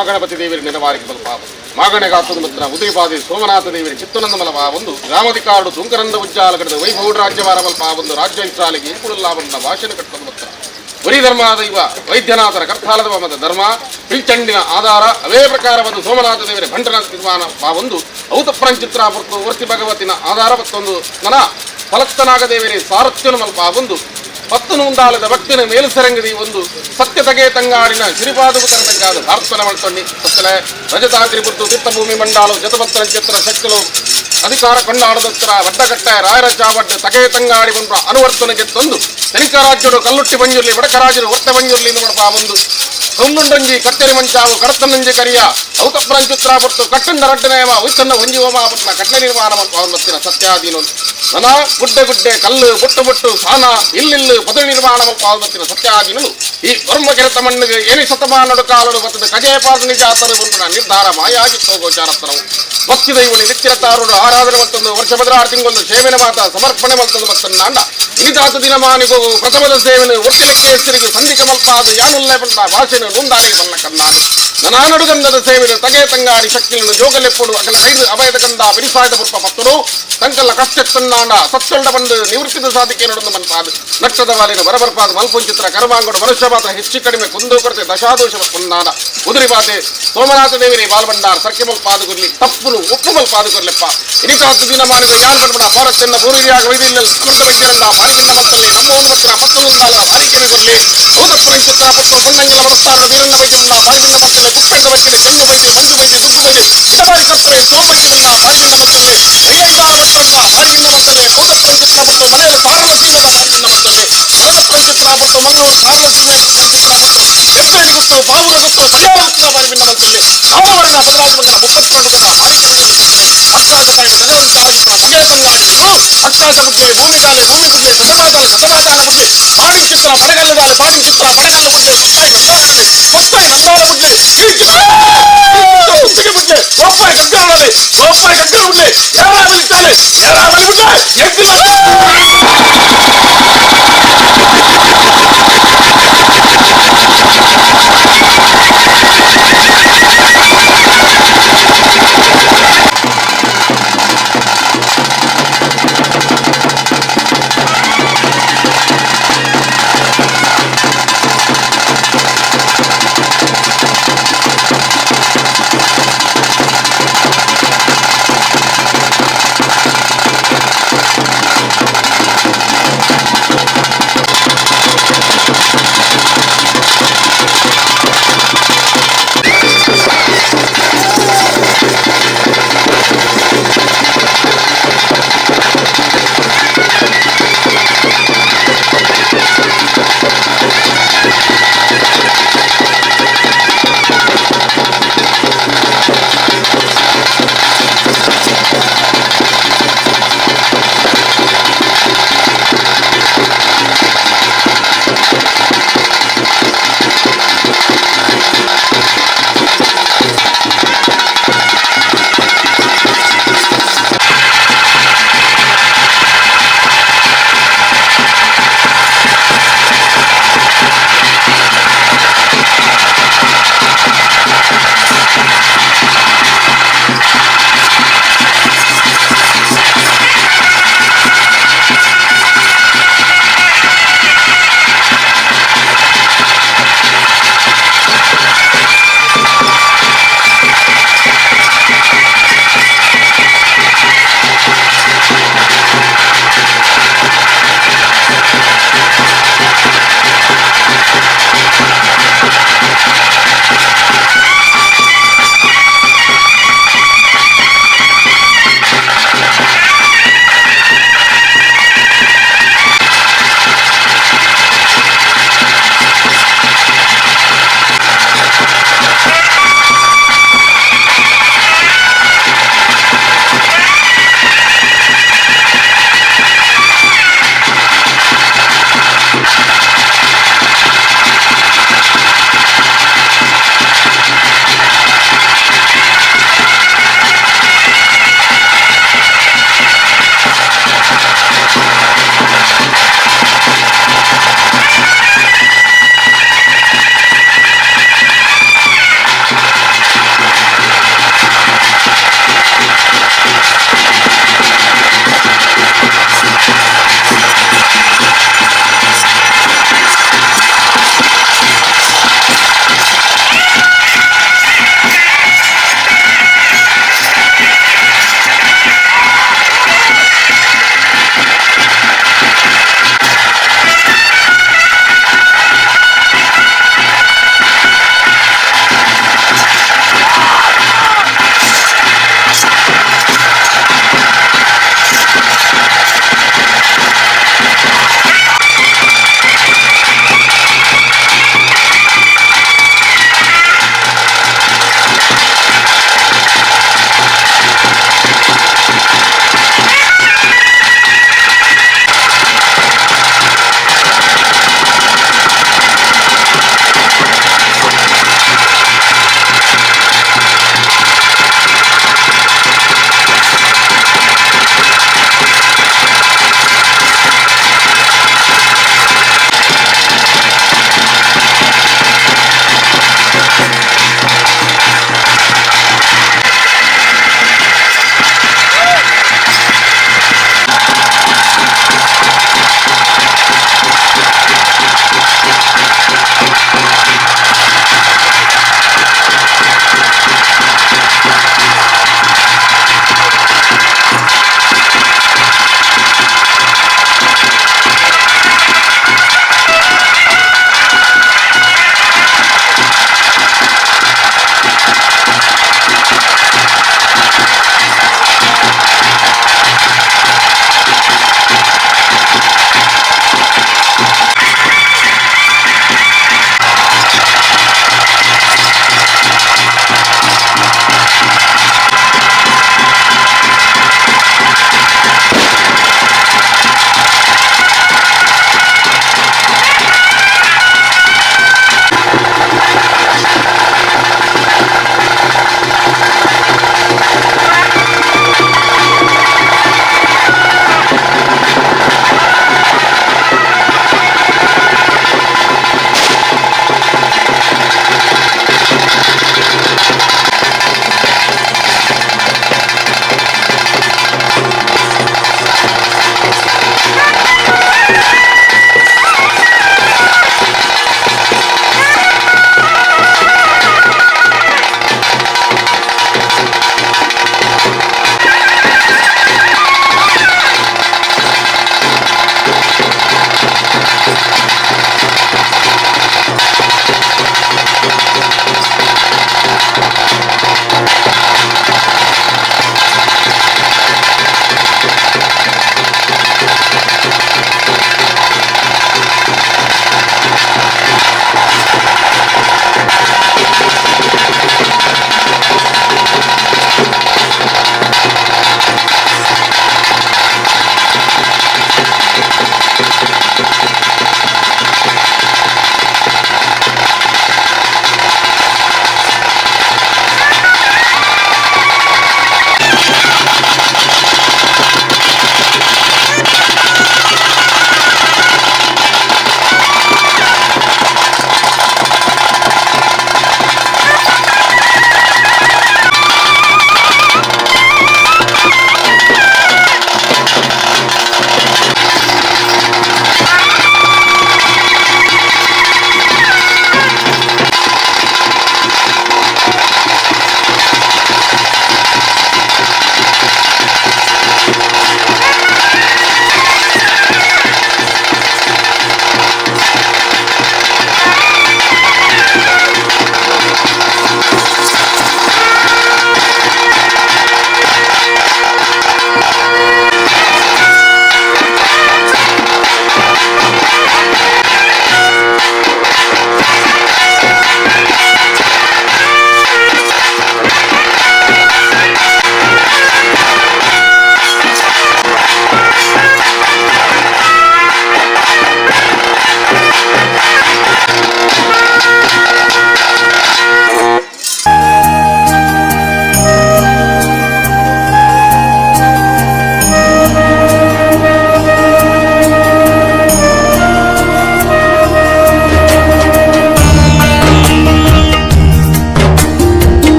ಮಾಗಣಪತಿ ದೇವರಿಗೆ ನೆನವಾರಿಗೆ ಬಲ್ಪ ಮಾಗಣೆಗಾತದ ಮತ್ರ ಉದಯಪಾದಿ ಸೋಮನಾಥ ದೇವರಿಗೆ ಚಿತ್ತನಂದ ಮಲಪ ಒಂದು ಗ್ರಾಮಧಿಕಾರಡು ತುಂಕರಂದ ಉಜ್ಜಾಲ ಕಡದ ವೈಭವ ರಾಜ್ಯವಾರ ಮಲ್ಪ ಒಂದು ರಾಜ್ಯ ಇಸ್ರಾಲಿಗೆ ಇಂಕುಳಲ್ಲಾವನ್ನ ಭಾಷಣ ಕಟ್ಟದ ಮತ್ರ ಬರೀ ಧರ್ಮ ದೈವ ವೈದ್ಯನಾಥರ ಕರ್ಥಾಲದ ಮದ ಧರ್ಮ ಪಿಂಚಂಡಿನ ಆಧಾರ ಅವೇ ಪ್ರಕಾರವಾದ ಸೋಮನಾಥ ದೇವರ ಭಂಟನ ನಿರ್ಮಾಣ ಒಂದು ಔತಪ್ರಂಚಿತ್ರ ಮತ್ತು ವರ್ತಿ ಭಗವತಿನ ಆಧಾರ ಮತ್ತೊಂದು ನನ ಫಲಕ್ತನಾಗ ದೇವರೇ ಸಾರಥ್ಯನ ಮಲ್ಪ ಒಂದು ಪತ್ತನು ಉಂದಾಲದ ಭಕ್ತಿನ ಮೇಲುಸರಂಗದಿ ಒಂದು ಸತ್ಯ ತಗೆ ತಂಗಾಡಿನ ಶ್ರೀಪಾದವು ತನಗಾದ ಪ್ರಾರ್ಥನೆ ಮಾಡ್ತೊಂಡಿ ಸತ್ತಲೆ ರಜತಾಗ್ರಿ ಬುದ್ದು ತಿತ್ತಭೂಮಿ ಮಂಡಾಲು ಜತಭಕ್ತರ ಚಿತ್ರ ಶಕ್ತಲು ಅಧಿಕಾರ ಕೊಂಡಾಡದತ್ರ ವಡ್ಡಗಟ್ಟೆ ರಾಯರ ಚಾವಡ್ಡ ತಗೆ ತಂಗಾಡಿ ಬಂದ್ರ ಅನುವರ್ತನೆಗೆ ತಂದು ತನಿಖ ರಾಜ್ಯರು ಕಲ್ಲುಟ್ಟಿ ಬಂಜುರ್ಲಿ ವಡಕರಾಜರು ಹೊಟ್ಟೆ ಬಂಜುರ್ಲಿ ನೋಡಪ್ಪ ಒಂದು ಕಲ್ಲುಂಡಂಜಿ ಕತ್ತರಿ ಮಂಚಾವು ಕಡತನಂಜಿ ಕರಿಯ ಔತಪ್ರಂಚಿತ್ರ ಬತ್ತು ಕಟ್ಟಂಡ ರಡ್ಡನೇಮ ಉಯ್ತನ್ನ ಒಂಜಿ ಹೋಮ ಬಟ್ನ ಕಟ್ಲೆ ನಿರ್ಮಾಣ ಮತ್ತಿನ ಸತ್ಯಾದೀನು ನನ ಗುಡ್ಡೆ ಗುಡ್ಡೆ ಕಲ್ಲು ಬುಟ್ಟು ಬುಟ್ಟು ಸಾನ ಇಲ್ಲಿಲ್ಲು ಪದವಿ ನಿರ್ಮಾಣ ಮತ್ತಿನ ಸತ್ಯಾದೀನನು ಈ ವರ್ಮ ಕೆರೆತ ಮಣ್ಣಿಗೆ ಏನಿ ಶತಮಾನಡು ಕಾಲಡು ಬತ್ತದ ಕಜೇಪಾದ ನಿಜಾತರು ಬಂದ ನಿರ್ಧಾರ ಮಾಯಾಗಿತ್ತು ಗೋಚಾರತ್ತರವು ಭಕ್ತಿ ದೈವಳಿ ನಿತ್ಯತಾರುಡು ಆರಾಧನೆ ಮತ್ತೊಂದು ವರ್ಷ ಬದಲಾರು ತಿಂಗೊಂದು ಸೇವೆನ ಮಾತ ಸಮರ್ಪಣೆ ಮತ್ತೊಂದು ಮತ್ತೊಂದು ನಾಂಡ ಇನಿತಾತ ದಿನಮಾನಿಗೂ ಪ್ರಥಮದ ಸೇವೆನ ಒಟ್ಟಿಲಿಕ್ಕೆ ಹೆಸರಿಗೆ ಸಂಧಿಕ ಮಲ್ಪಾದ ಯಾನುಲ್ಲೇ ಬಂದ ಭಾಷೆನ ನೊಂದಾಗಿ ಬಲ್ಲ ಕನ್ನಾಡು ನಾನಡುಗಂಧದ ಸೇವೆನು ತಗೆ ತಂಗಾಡಿ ಶಕ್ತಿಯನ್ನು ಜೋಗಲೆಪ್ಪುಡು ಅಕಲ ಐದು ಅಭಯದ ಗಂಧ ಬಿರಿಸಾಯದ ಪುರ್ಪ ಪತ್ತರು ತಂಕಲ್ಲ ಕಷ್ಟೆತ್ತನ್ನಾಂಡ ಸತ್ತೊಂಡ ಬಂದು ನಿವೃತ್ತಿದ ಸಾಧಿಕೆ ನಡೆದು ಮನ್ಪಾದು ನಟ್ಟದ ವಾಲಿನ ಬರಬರ್ಪಾದ ಮಲ್ಪುಂಚಿತ್ರ ಕರ್ಮಾಂಗಡು ಮನುಷ್ಯ ಮಾತ್ರ ಹೆಚ್ಚು ಕಡಿಮೆ ಕುಂದು ಕೊರತೆ ದಶಾದೋಷ ಕೊಂದಾಡ ಉದುರಿ ಬಾತೆ ಸೋಮನಾಥ ದೇವಿನಿ ಬಾಲ್ಬಂಡಾರ ಸರ್ಕೆ ಮಲ್ಪಾದುಗುರ್ಲಿ ತಪ್ಪುನು ಒಪ್ಪು ಮಲ್ಪಾದುಗುರ್ಲೆಪ್ಪ ಇನಿತಾತ್ತು ದಿನ ಮಾಡಿದ ಯಾನ್ ಬಂದ್ಬಿಡ ಭಾರತನ್ನ ಪೂರ್ವಿಯಾಗ ವೈದಿಲ್ಲ ಸಮರ್ಥ ವ್ಯಕ್ತಿಯಲ್ಲ ಬಾರಿಗಿಂದ ಮತ್ತಲ್ಲಿ ನಮ್ಮ ಒಂಬತ್ತರ ಮತ್ತೊಂದು ಸಾಲ ಬಾರಿಕೆನೆ ಬರಲಿ ಔದಪ್ಪನ ಚಿತ್ರ ಮತ್ತು ಬಂದಂಗಿಲ ಮತ್ತಾರ ವೀರಣ್ಣ ವೈದ್ಯರನ್ನ ಬಾರಿಗಿಂದ ಮತ್ತಲ್ಲಿ ಕುಪ್ಪೆಂಡ ವೈದ್ಯರು ಕೆಂಡು ವೈದ್ಯರು ಮಂಜು ವೈದ್ಯರು ದುಡ್ಡು ವೈದ್ಯರು ಇಡಬಾರಿ ಕತ್ತರೆ ಸೋಮಂಜುಲ್ಲ ಬಾರಿಗಿಂದ ಮತ್ತಲ್ಲಿ ಅಯ್ಯಯ್ಯಾರ ಮತ್ತೊಂಡ ಬಾರಿಗಿಂದ ಮತ್ತಲ್ಲಿ ಔದಪ್ಪನ ಚಿತ್ರ ಮತ್ತು ಮನೆಯ ಸಾರಲಕ್ಷ್ಮಿಯನ್ನ ಬಾರಿಗಿಂದ ಮತ್ತಲ್ಲಿ ಮಲದಪ್ಪನ ಚಿತ್ರ ಮತ್ತು ಮಂಗಳೂರು ಸಾರಲಕ್ಷ್ಮಿಯ ಚಿತ್ರ ಮತ್ತು ಎಪ್ಪೆಂಡಿ ಗುತ್ತು ಬಾವುರ ಗುತ್ತು ಕಲ್ಯಾಣವತ್ತಿನ ಬಾರಿಗಿಂದ ಮತ್ತಲ್ಲಿ ಅವರವರನ್ನ ಬದಲಾಟದ ಮುಖಪ್ರಟದ ಬಾರಿಕೆನ ಅಟ್ಟಾಸ ಕಾಯಿ ಮನೆಯೊಂದು ಸಾಗಿಸುವ ತಗೆ ತಂಗಾಡಿಗಳು ಅಟ್ಟಾಸ ಬುಡ್ಲಿ ಭೂಮಿ ದಾಲೆ ಭೂಮಿ ಬುಡ್ಲಿ ಸತಮಾತಾಲ ಸತಮಾತಾಲ ಬುಡ್ಲಿ ಪಾಣಿ ಚಿತ್ರ ಪಣಗಲ್ಲದಾಲೆ ಪಾಣಿ ಚಿತ್ರ ಪಣಗಲ್ಲ ಬುಡ್ಲಿ ಸೊಪ್ಪಾಯಿ ನಂದಾಲ ಬುಡ್ಲಿ ಸೊಪ್ಪಾಯಿ ನಂದಾಲ ಬುಡ್ಲಿ ಕುಪ್ಪಿಗೆ ಬುಡ್ಲಿ ಸೊಪ್ಪಾಯಿ ಗಗ್ಗರದಲ್ಲಿ ಸೊಪ್ಪಾಯಿ ಗಗ್ಗರ ಬುಡ್ಲಿ ಯಾರಾದ್ರೂ ಇದ್ದಾನೆ ಯಾರಾದ್ರೂ ಬುಡ್ಲಿ ಎಗ್ಗಿಲ್ಲ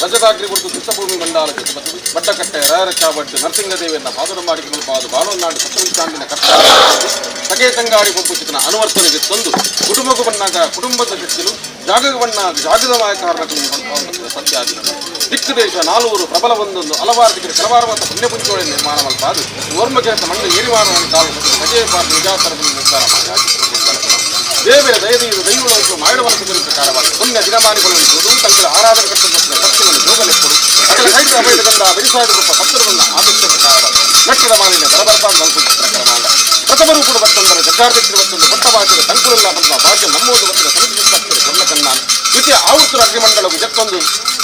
ರಜತಾಗ್ರಿ ಕುರಿತು ಚಿತ್ತಭೂಮಿ ಮಂಡಾಲ ಬಡ್ಡಕಟ್ಟೆ ರಾಯರಚಾವಟ್ಟು ನರಸಿಂಗದೇವಿಯನ್ನ ಪಾದನ ಮಾಡಿಕೊಂಡು ಪಾದು ಬಾಲವನ್ನಾಡಿ ಸಪ್ತಮಿಚಾಂಡಿನ ಕಟ್ಟ ಸಗೆ ತಂಗಾಡಿ ಒಬ್ಬುಚಿತನ ಅನುವರ್ತನೆಗೆ ತಂದು ಕುಟುಂಬಕ್ಕೂ ಬಣ್ಣಾಗ ಕುಟುಂಬದ ಶಕ್ತಿಲು ಜಾಗಕ್ಕೆ ಬಣ್ಣಾಗ ಜಾಗದ ಕಾರಣಕ್ಕೆ ಸಂತ್ಯಾದಿ ದಿಕ್ಕು ದೇಶ ನಾಲ್ವರು ಪ್ರಬಲ ಒಂದೊಂದು ಹಲವಾರು ದಿಕ್ಕಿ ಕೆಲವಾರು ಮತ್ತು ಪುಣ್ಯ ಪುಂಚೋಳಿ ನಿರ್ಮಾಣ ಮಲ್ಪಾದು ಓರ್ಮಗೆಸ ಮಂಡ ಏರಿವಾರವನ್ನು ತಾವು ಸಜಯ ಪಾದ ನಿಜಾತರದಲ್ಲಿ ನಿರ್ಧಾರ ಮಾಡಿ ದೇವರ ದಯದೀರು ದೈವವನ್ನು ಮಾಡುವಂತ ಪ್ರಕಾರವಾಗಿ ಪುಣ್ಯ ದಿನಮಾನಿಕೊಳ್ಳುವುದು ತನ್ನ ಆರಾಧನೆ ಕಟ್ಟುವ ಸತ್ಯವನ್ನು ಜೋಗಲೆಕ್ಕರು ಅದರ ಸೈನ್ಯ ಅಭಯದಿಂದ ಬೆರಿಸಾದ ರೂಪ ಪತ್ರವನ್ನು ಆದರ್ಶ ಪ್ರಕಾರವಾಗಿ ನಟ್ಟದ ಮಾಲಿನ್ಯ ಬರಬರ್ಬಾರ್ದು ಅನುಕೂಲ ಪ್ರಕಾರವಾದ ಪ್ರಥಮರು ಕೂಡ ಬರ್ತಂದರೆ ಜಗ್ಗಾರ್ಧಕ್ಕೆ ಬರ್ತಂದು ಪಟ್ಟವಾಚರ ತಂಕುಲಿಲ್ಲ ಬಂದ ಭಾಗ್ಯ ನಮ್ಮೋದು ಬರ್ತದೆ ಸಮುದ್ರ ಕೊಲ್ಲಕನ್ನಾನು ದ್ವಿತೀಯ ಆವೃತ್ತರ ಅಗ್ನಿಮಂಡಲವು ಜತ್ತೊಂದು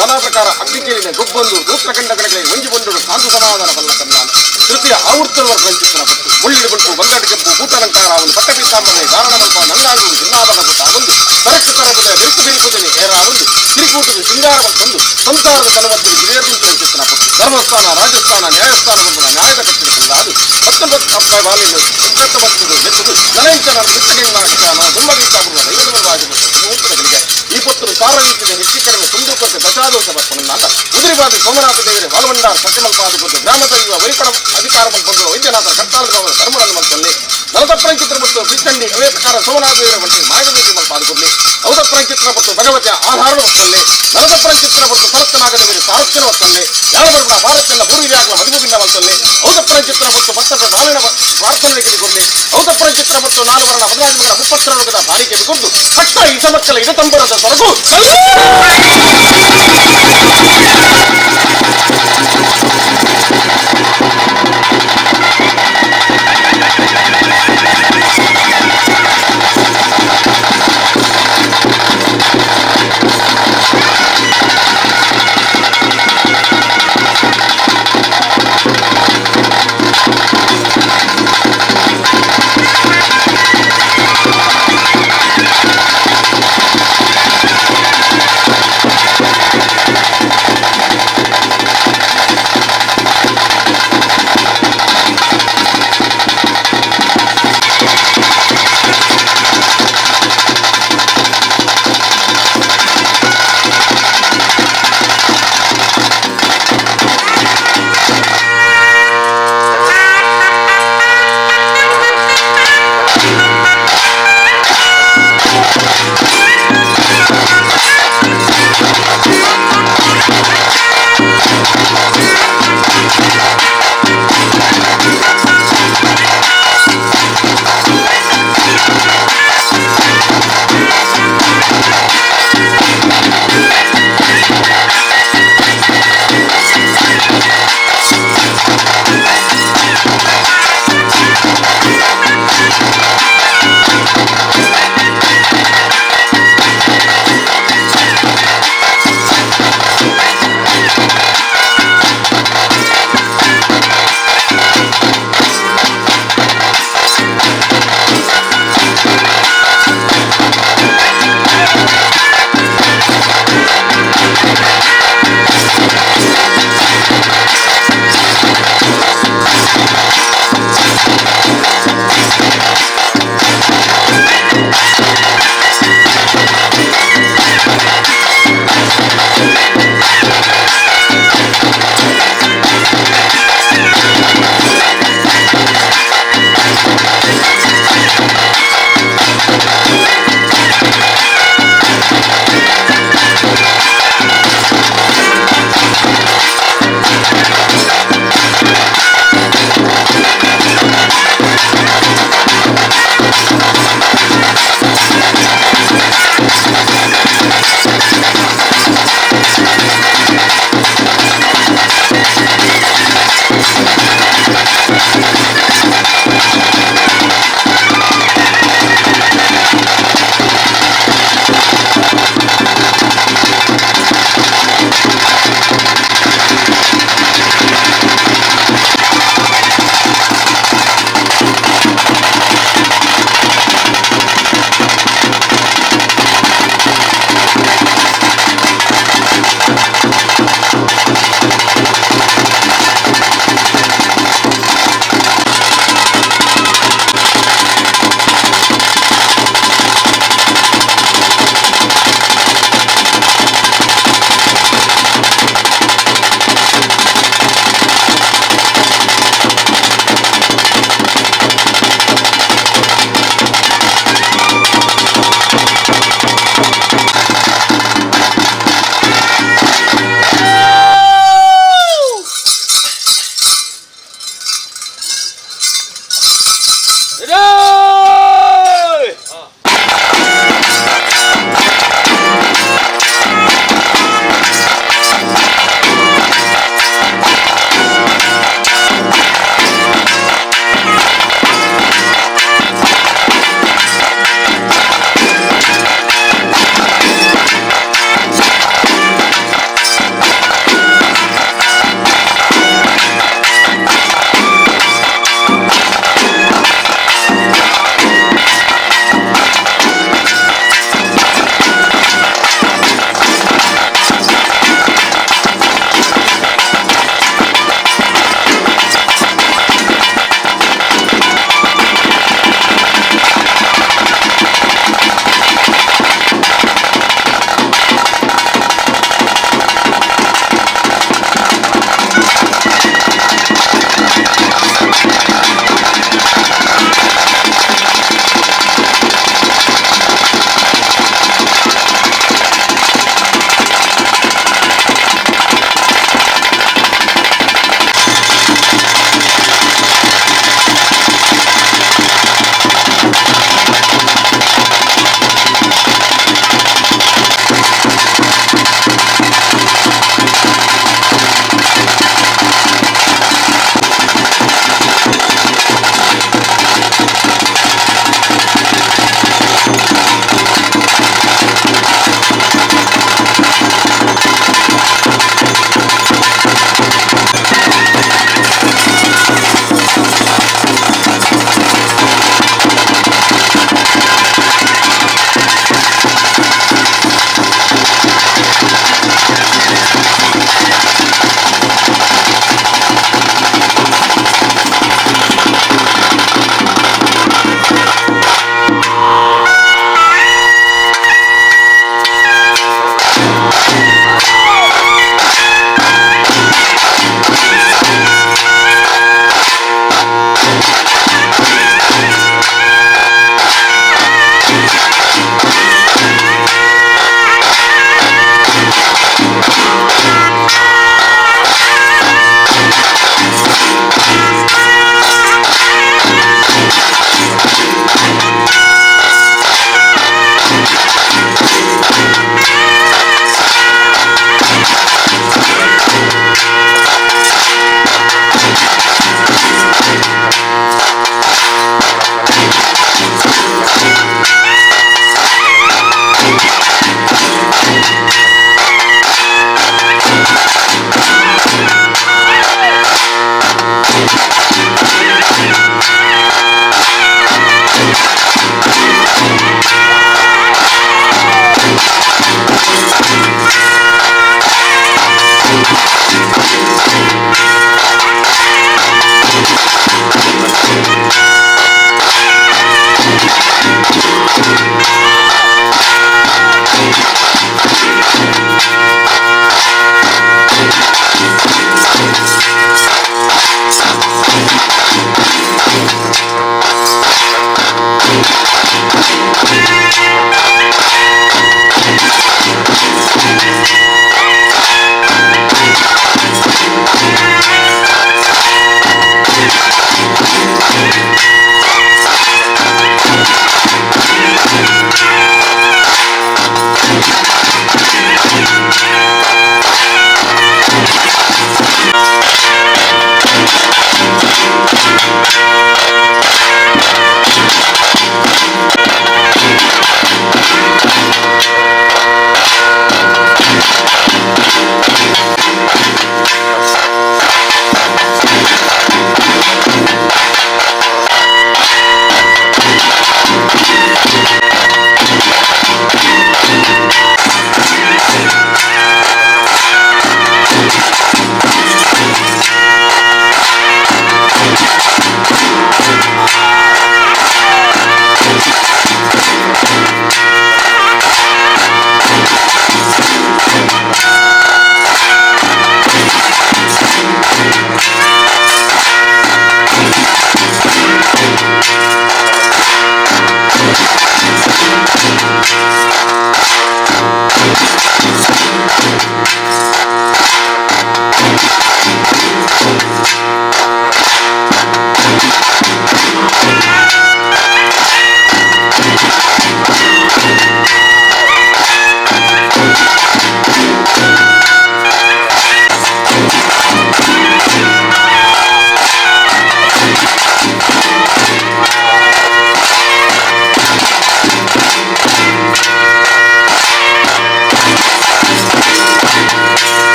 ಬಲ ಪ್ರಕಾರ ಅಗ್ನಿಕೇಲಿನ ಗೊಬ್ಬೊಂದು ರೂತ್ರಖಂಡಗಳಿಗೆ ವಂಜಿಗೊಂಡು ಶಾಂತ ಸಮಾಧಾನ ಬಲ್ಲಕನ್ನಾನು ತೃತೀಯ ಆವೃತ್ತರವರ ಸಂಚಿತನ ಪಟ್ಟು ಮುಳ್ಳಿಡಿ ಬಂಟು ಬಂಗಾಟ ಕೆಂಪು ಬೂಟಾಲಂಕಾರ ಅವನು ಪಟ್ಟಪೀತಾಂಬನೆ ಧಾರಣ ಮಲ್ಪ ನಂಗಾಗುವುದು ಚಿನ್ನಾಭರಣ ಕೊಟ್ಟಾಗೊಂಡು ಪರೀಕ್ಷೆ ತರಬುದ ಬೆರುಕು ಬೆರಿಕುದನೆ ಏರಾಗೊಂಡು ಕಿರಿಕೂಟದ ಶೃಂಗಾರವನ್ನು ತಂದು ಸಂಸಾರದ ತಲವತ್ತಿಗೆ ವಿಜಯದಿಂದ ಚಿತ್ತನ ಪಟ್ಟು ಧರ್ಮಸ್ಥಾನ ರಾಜಸ್ಥಾನ ನ್ಯಾಯಸ್ಥಾನವನ್ನು ನ್ಯಾಯದ ಕಟ್ಟಿಗೆ ತಂದಾದು 19 ಬಾಲಿನ ಇಪ್ಪತ್ತೊಂಬತ್ತು ಗೆದ್ದು ನನಂಚನ ನಿತ್ಯಗಂಗಾಕ್ಷಾನ ದುಮ್ಮಗೀತಾಪುರ ದೈವವಾಗಿ ಮುಹೂರ್ತಗಳಿಗೆ ಈ ಪುತ್ತರು ಸಾರ್ವಜನಿಕ ನಿಶ್ಚಿಕರಣ ಸುಂದೂಪಕ್ಕೆ ದಶಾದೋಷ ಬರ್ಪನಲ್ಲ ಉದಿರಿವಾದ ಸೋಮನಾಥ ದೇವರೇ ವಾಲ್ವಂಡಾರ ಸತ್ಯಮಲ್ಪಾದ ಬಂದು ಗ್ರಾಮದ ಯುವ ವೈಕಡ ಅಧಿಕಾರ ಮಲ್ಪಂದು ವೈದ್ಯನಾಥರ ಕರ್ತಾಲದ ಧರ್ಮಗಳನ್ನು ಮಲ್ಪಲ್ಲಿ ನಲತಪ್ರಂಚಿತ್ರ ಮತ್ತು ಬಿಕ್ಕಂಡಿ ಅವೇ ಪ್ರಕಾರ ಸೋಮನಾಥ ದೇವರ ಬಂದು ಮಾರ್ಗದರ್ಶಿ ಮಲ್ಪಾದ ಕೊಡ್ಲಿ ಔತಪ್ರಂಚಿತ್ರ ಮತ್ತು ಭಗವತಿಯ ಆಧಾರ ಒತ್ತಲ್ಲಿ ನಲತಪ್ರಂಚಿತ್ರ ಮತ್ತು ಸಮರ್ಥನಾಗ ದೇವರ ಸಾರಥ್ಯನ ಒತ್ತಲ್ಲಿ ಯಾವರ್ಗ ಭಾರತದ ಭೂಮಿಯಾಗುವ ಮದುವಿನ ಒತ್ತಲ್ಲಿ ಔತಪ್ರಂಚಿತ್ರ ಮತ್ತು ಭಕ್ತರ ನಾಳಿನ ಪ್ರಾರ್ಥನೆಗೆ ಕೊಡಲಿ ಔತಪ್ರಂಚಿತ್ರ ಮತ್ತು 4 ವರ್ಣ 14 ವರ್ಣ 30 ವರ್ಗದ ಬಾಳಿಕೆ ಕುರಿತು ಅಟ್ಟ ಈ ಸಮಕ್ಕಲ ಇಡತಂಬರದ ಸೊರಗು